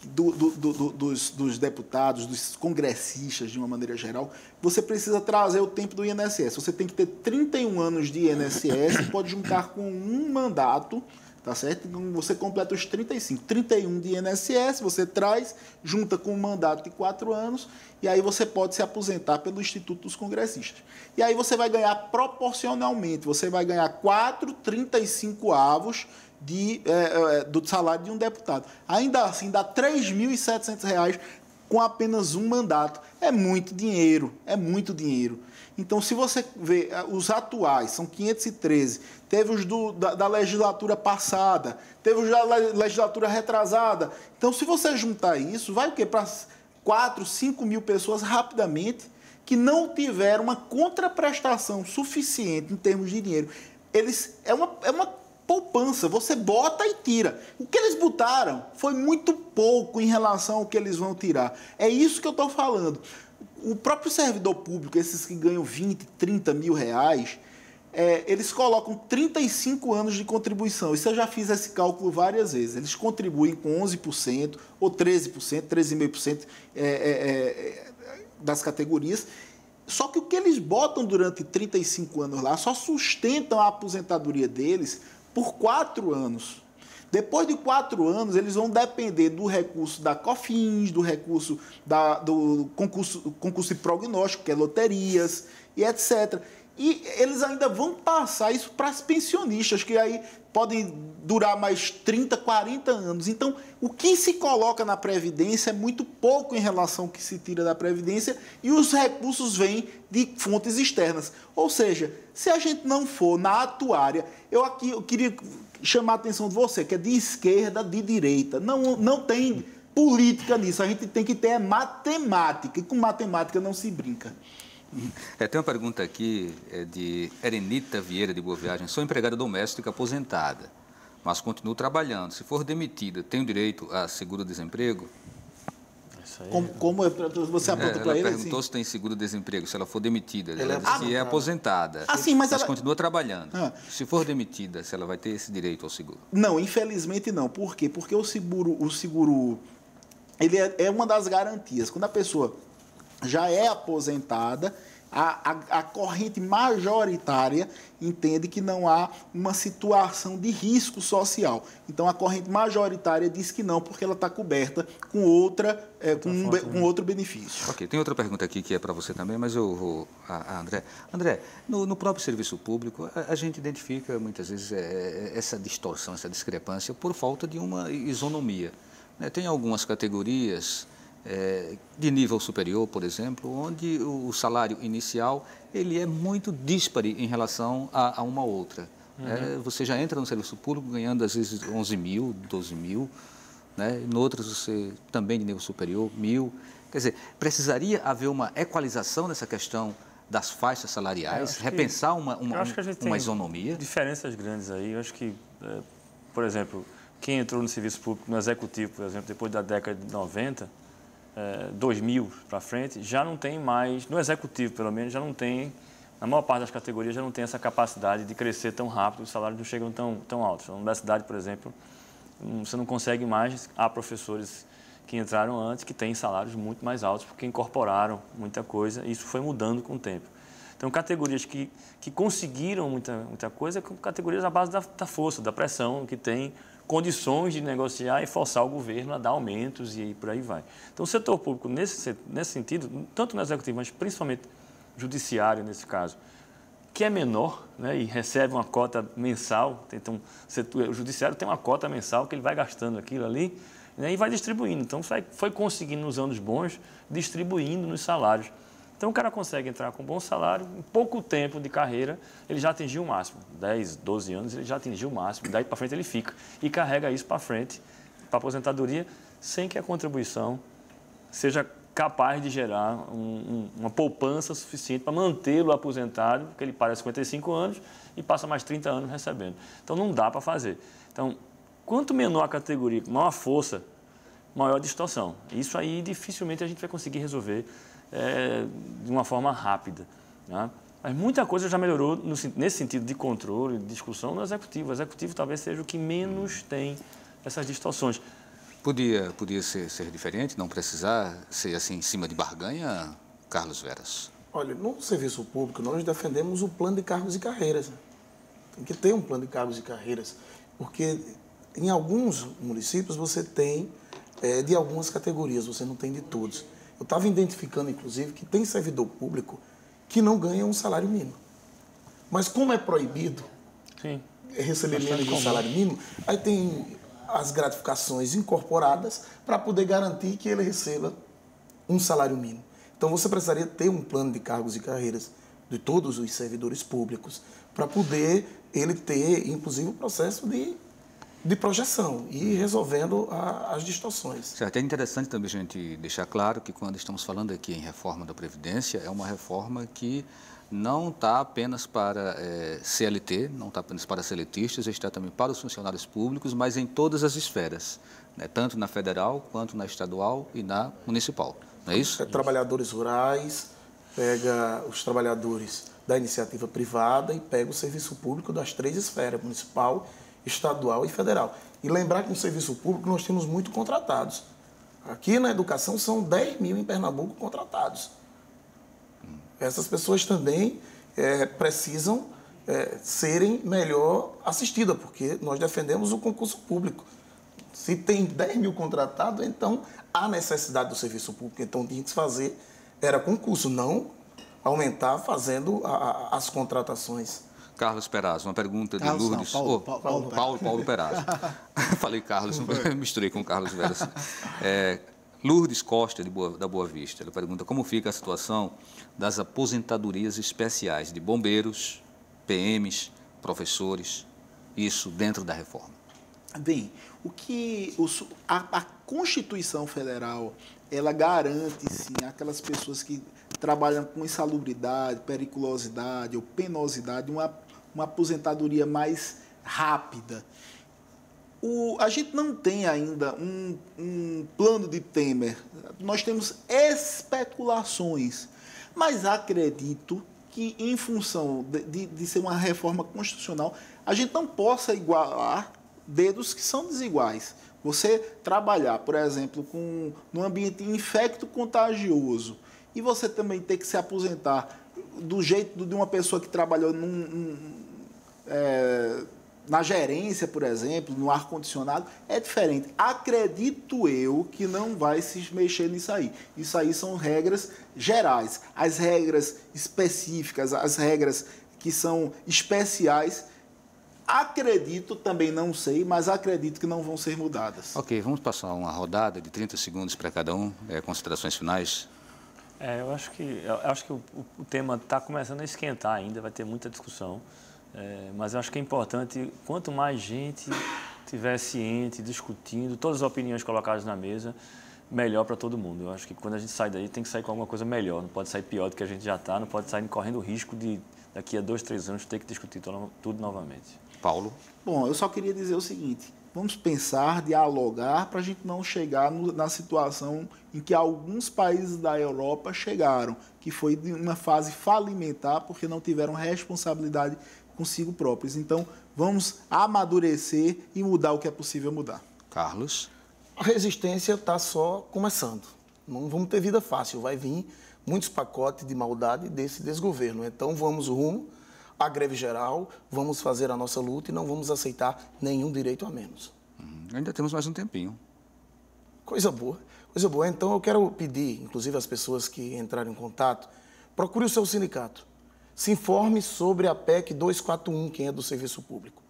dos deputados, dos congressistas, de uma maneira geral. Você precisa trazer o tempo do INSS. Você tem que ter 31 anos de INSS, pode juntar com um mandato, tá certo? Então, você completa os 35. 31 de INSS, você traz, junta com um mandato de 4 anos, e aí você pode se aposentar pelo Instituto dos Congressistas. E aí você vai ganhar proporcionalmente, você vai ganhar 4,35 avos do salário de um deputado. Ainda assim, dá R$ 3.700 com apenas um mandato. É muito dinheiro, é muito dinheiro. Então, se você vê os atuais, são 513, teve os da legislatura passada, teve os da legislatura retrasada. Então, se você juntar isso, vai o quê? Para 4, 5 mil pessoas rapidamente que não tiveram uma contraprestação suficiente em termos de dinheiro. É uma poupança, você bota e tira. O que eles botaram foi muito pouco em relação ao que eles vão tirar. É isso que eu estou falando. O próprio servidor público, esses que ganham 20, 30 mil reais, eles colocam 35 anos de contribuição. Isso eu já fiz esse cálculo várias vezes. Eles contribuem com 11% ou 13%, 13,5% das categorias. Só que o que eles botam durante 35 anos lá só sustentam a aposentadoria deles por 4 anos. Depois de 4 anos, eles vão depender do recurso da COFINS, do recurso do concurso de prognóstico, que é loterias, e etc. E eles ainda vão passar isso para as pensionistas, que aí podem durar mais 30, 40 anos. Então, o que se coloca na Previdência é muito pouco em relação ao que se tira da Previdência e os recursos vêm de fontes externas. Ou seja, se a gente não for na atuária, eu queria chamar a atenção de você, que é de esquerda, de direita. Não tem política nisso, a gente tem que ter matemática, e com matemática não se brinca. Tem uma pergunta aqui de Erenita Vieira de Boa Viagem. Sou empregada doméstica aposentada, mas continuo trabalhando. Se for demitida, tenho direito a seguro-desemprego? Como você aponta para ele? Ela perguntou se tem seguro-desemprego, se ela for demitida. Ela é disse que é aposentada, mas ela continua trabalhando. Se for demitida, se ela vai ter esse direito ao seguro? Não, infelizmente não. Por quê? Porque o seguro ele é uma das garantias. Quando a pessoa já é aposentada, a corrente majoritária entende que não há uma situação de risco social. Então, a corrente majoritária diz que não, porque ela está coberta com com outro benefício. Ok, tem outra pergunta aqui que é para você também, mas eu vou a André. André, no próprio serviço público, a gente identifica muitas vezes essa distorção, essa discrepância por falta de uma isonomia. Tem algumas categorias de nível superior, por exemplo, onde o salário inicial ele é muito díspare em relação a uma outra. Você já entra no serviço público ganhando, às vezes, 11 mil, 12 mil, em outras você também de nível superior, 1.000. Quer dizer, precisaria haver uma equalização nessa questão das faixas salariais, repensar uma isonomia? Diferenças grandes aí. Eu acho que, por exemplo, quem entrou no serviço público, no executivo, por exemplo, depois da década de 90, 2000 para frente, já não tem mais, no executivo pelo menos, já não tem, na maior parte das categorias, já não tem essa capacidade de crescer tão rápido, os salários não chegam tão altos. Na universidade, por exemplo, você não consegue mais, há professores que entraram antes que têm salários muito mais altos porque incorporaram muita coisa e isso foi mudando com o tempo. Então, categorias que conseguiram muita coisa, categorias à base da força, da pressão, que tem condições de negociar e forçar o governo a dar aumentos e por aí vai. Então, o setor público, nesse sentido, tanto no executivo, mas principalmente judiciário, nesse caso, que é menor, e recebe uma cota mensal, então, o judiciário tem uma cota mensal que ele vai gastando aquilo ali, e vai distribuindo. Então, foi conseguindo, nos anos bons, distribuindo nos salários. Então, o cara consegue entrar com um bom salário, em pouco tempo de carreira, ele já atingiu o máximo. 10, 12 anos, ele já atingiu o máximo. Daí para frente ele fica e carrega isso para frente, para a aposentadoria, sem que a contribuição seja capaz de gerar uma poupança suficiente para mantê-lo aposentado, porque ele para aos 55 anos e passa mais 30 anos recebendo. Então, não dá para fazer. Então, quanto menor a categoria, maior a força, maior a distorção. Isso aí, dificilmente, a gente vai conseguir resolver de uma forma rápida. Mas muita coisa já melhorou nesse sentido de controle, de discussão no executivo. O executivo talvez seja o que menos tem essas distorções. Podia ser diferente, não precisar ser assim em cima de barganha, Carlos Veras? Olha, no serviço público nós defendemos o plano de cargos e carreiras. Tem que ter um plano de cargos e carreiras, porque em alguns municípios você tem de algumas categorias, você não tem de todos. Eu estava identificando, inclusive, que tem servidor público que não ganha um salário mínimo. Mas como é proibido receber menos de um salário mínimo, aí tem as gratificações incorporadas para poder garantir que ele receba um salário mínimo. Então, você precisaria ter um plano de cargos e carreiras de todos os servidores públicos para poder ele ter, inclusive, o processo de projeção e resolvendo as distorções. Certo. É interessante também a gente deixar claro que quando estamos falando aqui em reforma da Previdência, é uma reforma que não está apenas para CLT, não está apenas para seletistas, está também para os funcionários públicos, mas em todas as esferas, tanto na federal, quanto na estadual e na municipal. Não é isso? Trabalhadores rurais, pega os trabalhadores da iniciativa privada e pega o serviço público das 3 esferas, municipal, estadual e federal. E lembrar que no serviço público nós temos muito contratados. Aqui na educação são 10 mil em Pernambuco contratados. Essas pessoas também precisam serem melhor assistidas, porque nós defendemos o concurso público. Se tem 10 mil contratados, então há necessidade do serviço público. Então tinha que fazer, era concurso, não aumentar fazendo as contratações. Carlos Perazzo, uma pergunta de Lourdes. Paulo Perazzo. Falei Carlos, misturei com Carlos Veras. Lourdes Costa, da Boa Vista, ela pergunta como fica a situação das aposentadorias especiais de bombeiros, PMs, professores, isso dentro da reforma. Bem, A Constituição Federal, ela garante, sim, aquelas pessoas que trabalham com insalubridade, periculosidade ou penosidade, uma aposentadoria mais rápida. A gente não tem ainda um plano de Temer. Nós temos especulações, mas acredito que, em função de ser uma reforma constitucional, a gente não possa igualar dedos que são desiguais. Você trabalhar, por exemplo, num ambiente infecto-contagioso e você também ter que se aposentar do jeito de uma pessoa que trabalhou na gerência, por exemplo, no ar-condicionado, é diferente. Acredito eu que não vai se mexer nisso aí. Isso aí são regras gerais. As regras específicas, as regras que são especiais, acredito, também não sei, mas acredito que não vão ser mudadas. Ok, vamos passar uma rodada de 30 segundos para cada um. Considerações finais? Eu acho que o tema está começando a esquentar ainda, vai ter muita discussão. Mas eu acho que é importante, quanto mais gente estiver ciente, discutindo, todas as opiniões colocadas na mesa, melhor para todo mundo. Eu acho que quando a gente sai daí, tem que sair com alguma coisa melhor. Não pode sair pior do que a gente já está, não pode sair correndo o risco de, daqui a 2, 3 anos, ter que discutir tudo novamente. Paulo? Bom, eu só queria dizer o seguinte: vamos pensar, dialogar, para a gente não chegar na situação em que alguns países da Europa chegaram, que foi de uma fase falimentar porque não tiveram responsabilidade consigo próprios. Então, vamos amadurecer e mudar o que é possível mudar. Carlos? A resistência está só começando. Não vamos ter vida fácil. Vai vir muitos pacotes de maldade desse desgoverno. Então, vamos rumo à greve geral, vamos fazer a nossa luta e não vamos aceitar nenhum direito a menos. Ainda temos mais um tempinho. Coisa boa. Coisa boa. Então, eu quero pedir, inclusive, às pessoas que entraram em contato, procure o seu sindicato. Se informe sobre a PEC 241, quem é do serviço público.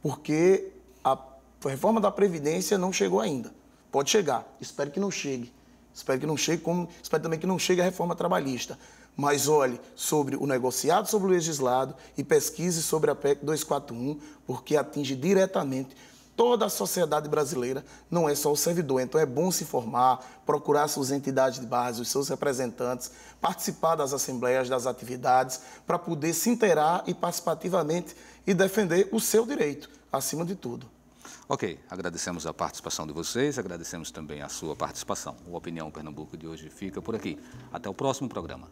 Porque a reforma da Previdência não chegou ainda. Pode chegar. Espero que não chegue. Espero que não chegue, como espero também que não chegue a reforma trabalhista. Mas olhe sobre o negociado sobre o legislado e pesquise sobre a PEC 241, porque atinge diretamente toda a sociedade brasileira, não é só o servidor. Então é bom se informar, procurar suas entidades de base, os seus representantes, participar das assembleias, das atividades, para poder se inteirar e participativamente e defender o seu direito, acima de tudo. Ok, agradecemos a participação de vocês, agradecemos também a sua participação. O Opinião Pernambuco de hoje fica por aqui. Até o próximo programa.